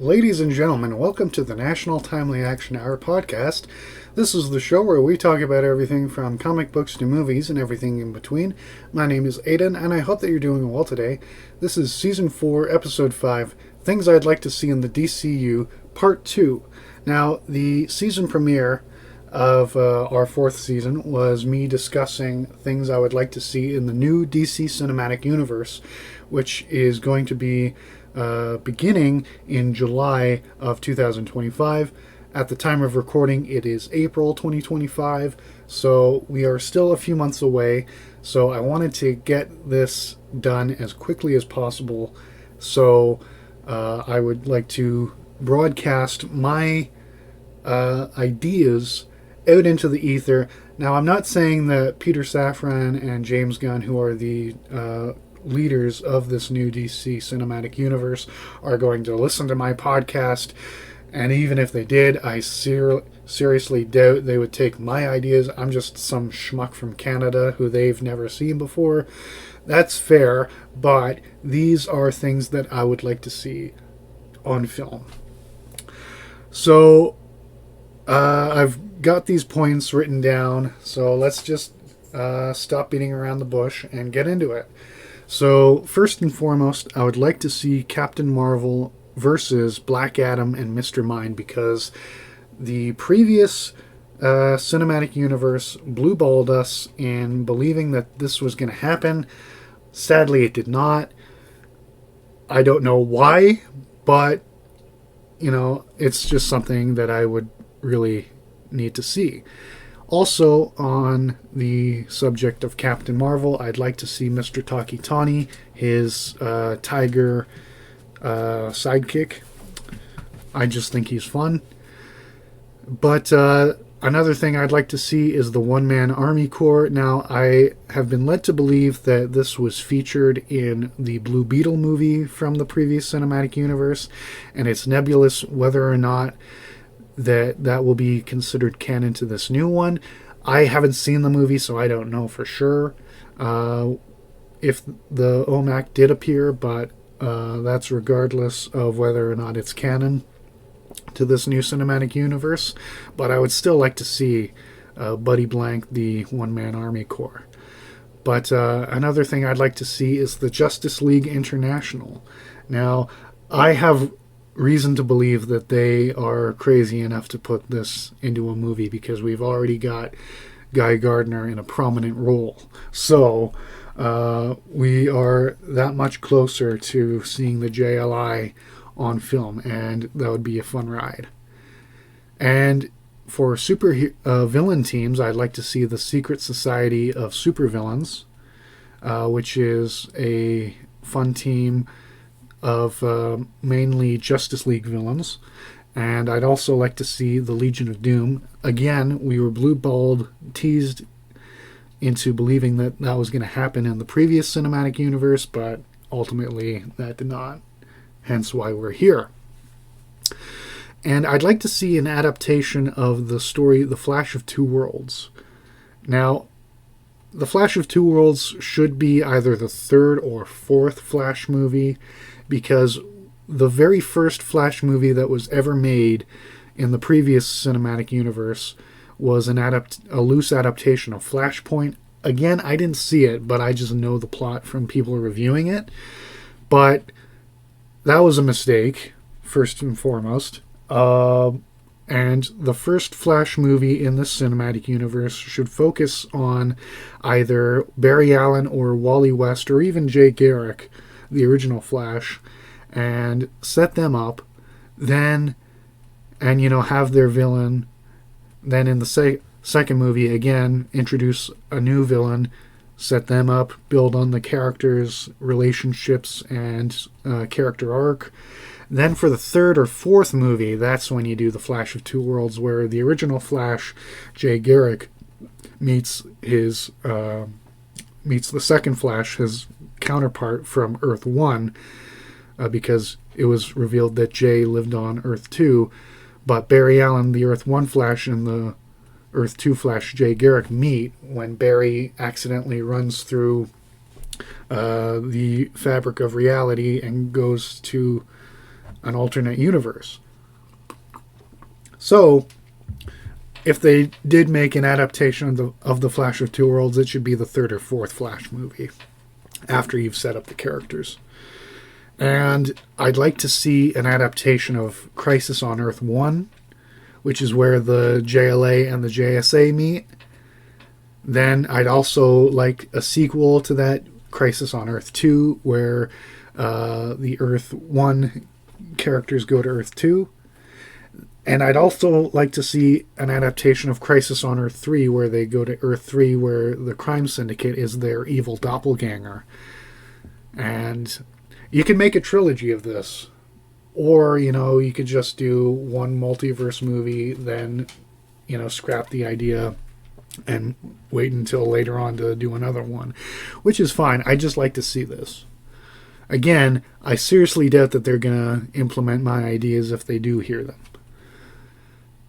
Ladies and gentlemen, welcome to the National Timely Action Hour podcast. This is the show where we talk about everything from comic books to movies and everything in between. My name is Aidan, and I hope that you're doing well today. This is Season 4, Episode 5, Things I'd Like to See in the DCU, Part 2. Now, the season premiere of our fourth season was me discussing things I would like to see in the new DC Cinematic Universe, which is going to be beginning in July of 2025. At the time of recording, it is April 2025, so we are still a few months away. So I wanted to get this done as quickly as possible. So I would like to broadcast my ideas out into the ether. Now, I'm not saying that Peter Safran and James Gunn, who are the leaders of this new DC cinematic universe, are going to listen to my podcast, and even if they did, I seriously doubt they would take my ideas. I'm just some schmuck from Canada who they've never seen before. That's fair, but these are things that I would like to see on film. So I've got these points written down, so let's just stop beating around the bush and get into it. So, first and foremost, I would like to see Captain Marvel versus Black Adam and Mr. Mind, because the previous cinematic universe blue-balled us in believing that this was going to happen. Sadly, it did not. I don't know why, but, it's just something that I would really need to see. Also, on the subject of Captain Marvel, I'd like to see Mr. Takitani, his tiger sidekick. I just think he's fun. But another thing I'd like to see is the one-man army corps. Now, I have been led to believe that this was featured in the Blue Beetle movie from the previous cinematic universe, and it's nebulous whether or not that will be considered canon to this new one. I haven't seen the movie, so I don't know for sure if the OMAC did appear, but that's regardless of whether or not it's canon to this new cinematic universe. But I would still like to see Buddy Blank, the one-man army corps. But another thing I'd like to see is the Justice League International. Now, I have reason to believe that they are crazy enough to put this into a movie, because we've already got Guy Gardner in a prominent role. So we are that much closer to seeing the JLI on film, and that would be a fun ride. And for super villain teams, I'd like to see the Secret Society of Supervillains, which is a fun team of mainly Justice League villains. And I'd also like to see the Legion of Doom. Again, we were blue-balled, teased into believing that was going to happen in the previous cinematic universe, but ultimately that did not. Hence why we're here. And I'd like to see an adaptation of the story The Flash of Two Worlds. Now, The Flash of Two Worlds should be either the third or fourth Flash movie, because the very first Flash movie that was ever made in the previous cinematic universe was a loose adaptation of Flashpoint. Again, I didn't see it, but I just know the plot from people reviewing it. But that was a mistake, first and foremost. And the first Flash movie in this cinematic universe should focus on either Barry Allen or Wally West, or even Jay Garrick, the original Flash, and set them up, then, and have their villain. Then in the second movie, again, introduce a new villain, set them up, build on the characters' relationships and character arc. Then for the third or fourth movie, that's when you do The Flash of Two Worlds, where the original Flash, Jay Garrick, meets the second Flash, his counterpart from Earth 1, because it was revealed that Jay lived on Earth 2, but Barry Allen, the Earth 1 Flash, and the Earth 2 Flash, Jay Garrick, meet when Barry accidentally runs through the fabric of reality and goes to an alternate universe. So, if they did make an adaptation of the Flash of Two Worlds, it should be the third or fourth Flash movie after you've set up the characters. And I'd like to see an adaptation of Crisis on Earth 1, which is where the JLA and the JSA meet. Then I'd also like a sequel to that, Crisis on Earth 2, where the Earth 1 characters go to Earth 2. And I'd also like to see an adaptation of Crisis on Earth 3, where they go to Earth 3, where the crime syndicate is their evil doppelganger. And you can make a trilogy of this. Or, you could just do one multiverse movie, then, scrap the idea and wait until later on to do another one. Which is fine. I just like to see this. Again, I seriously doubt that they're going to implement my ideas if they do hear them.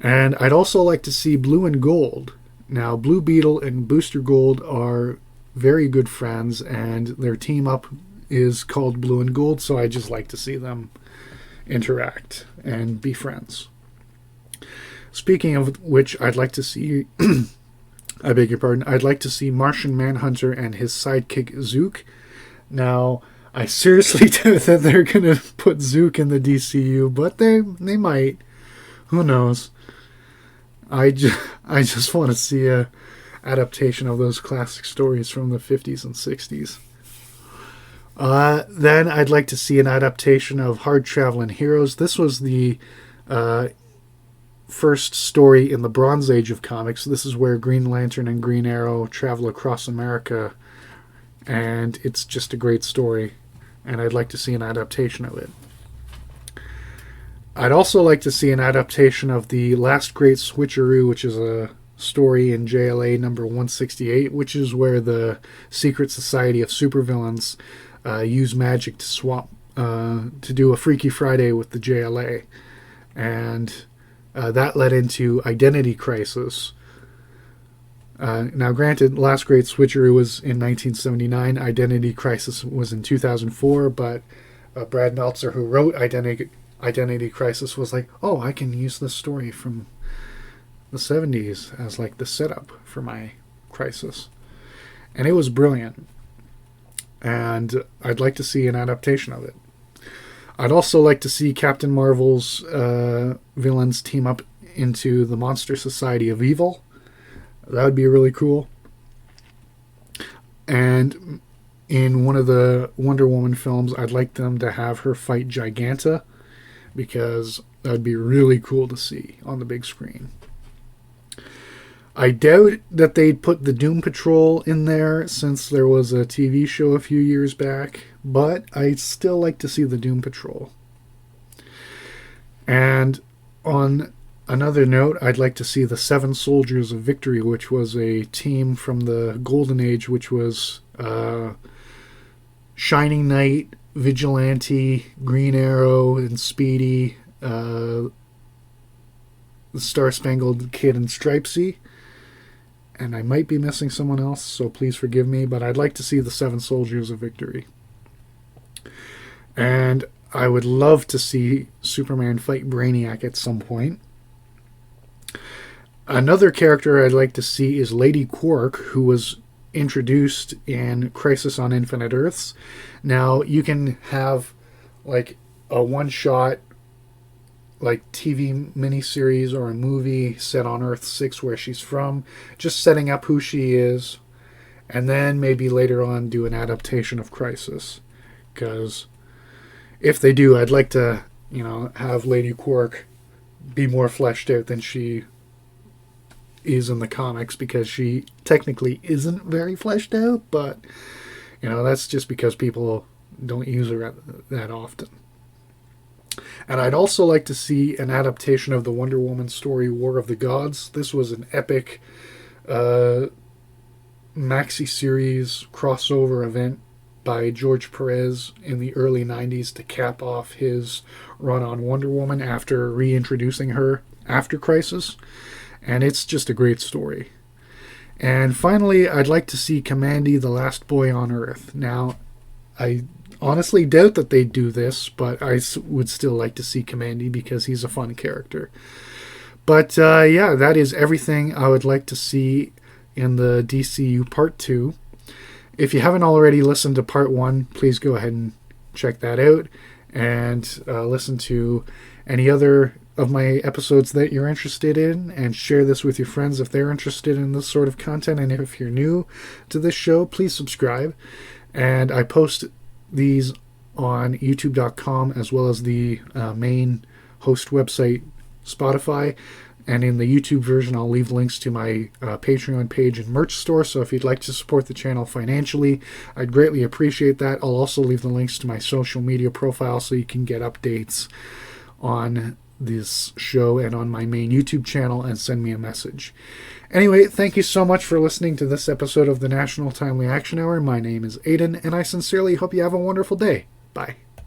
And I'd also like to see Blue and Gold. Now, Blue Beetle and Booster Gold are very good friends, and their team up is called Blue and Gold, so I just like to see them interact and be friends. Speaking of which, I'd like to see... I beg your pardon. I'd like to see Martian Manhunter and his sidekick Zook. Now, I seriously doubt that they're going to put Zook in the DCU, but they might. Who knows? I just want to see a adaptation of those classic stories from the 50s and 60s. Then I'd like to see an adaptation of Hard Traveling Heroes. This was the first story in the Bronze Age of comics. This is where Green Lantern and Green Arrow travel across America, and it's just a great story, and I'd like to see an adaptation of it. I'd also like to see an adaptation of The Last Great Switcheroo, which is a story in JLA number 168, which is where the Secret Society of Supervillains use magic to swap, to do a Freaky Friday with the JLA. And that led into Identity Crisis. Now, granted, Last Great Switcheroo was in 1979. Identity Crisis was in 2004, but Brad Meltzer, who wrote Identity Crisis, was like, oh, I can use this story from the 70s as like the setup for my Crisis. And it was brilliant. And I'd like to see an adaptation of it. I'd also like to see Captain Marvel's villains team up into the Monster Society of Evil. That would be really cool. And in one of the Wonder Woman films, I'd like them to have her fight Giganta, because that would be really cool to see on the big screen. I doubt that they'd put the Doom Patrol in there, since there was a TV show a few years back, but I'd still like to see the Doom Patrol. And on another note, I'd like to see the Seven Soldiers of Victory, which was a team from the Golden Age, which was Shining Knight, Vigilante, Green Arrow, and Speedy, the Star-Spangled Kid, and Stripesy. And I might be missing someone else, so please forgive me, but I'd like to see the Seven Soldiers of Victory. And I would love to see Superman fight Brainiac at some point. Another character I'd like to see is Lady Quark, who was introduced in Crisis on Infinite Earths. Now, you can have like a one-shot like TV miniseries or a movie set on Earth 6 where she's from, just setting up who she is, and then maybe later on do an adaptation of Crisis. Because if they do, I'd like to, have Lady Quark be more fleshed out than she is in the comics, because she technically isn't very fleshed out, but that's just because people don't use her that often. And I'd also like to see an adaptation of the Wonder Woman story War of the Gods. This was an epic maxi-series crossover event by George Perez in the early 90s to cap off his run on Wonder Woman after reintroducing her after Crisis. And it's just a great story. And finally, I'd like to see Kamandi, the Last Boy on Earth. Now, I honestly doubt that they do this, but I would still like to see Commandy because he's a fun character. But yeah, that is everything I would like to see in the DCU Part 2. If you haven't already listened to Part 1, please go ahead and check that out and listen to any other of my episodes that you're interested in, and share this with your friends if they're interested in this sort of content. And if you're new to this show, please subscribe. And I post these on youtube.com as well as the main host website, Spotify. And in the YouTube version, I'll leave links to my Patreon page and merch store. So if you'd like to support the channel financially, I'd greatly appreciate that. I'll also leave the links to my social media profile so you can get updates on this show and on my main YouTube channel and send me a message. Anyway, thank you so much for listening to this episode of the National Timely Action Hour. My name is Aidan, and I sincerely hope you have a wonderful day. Bye.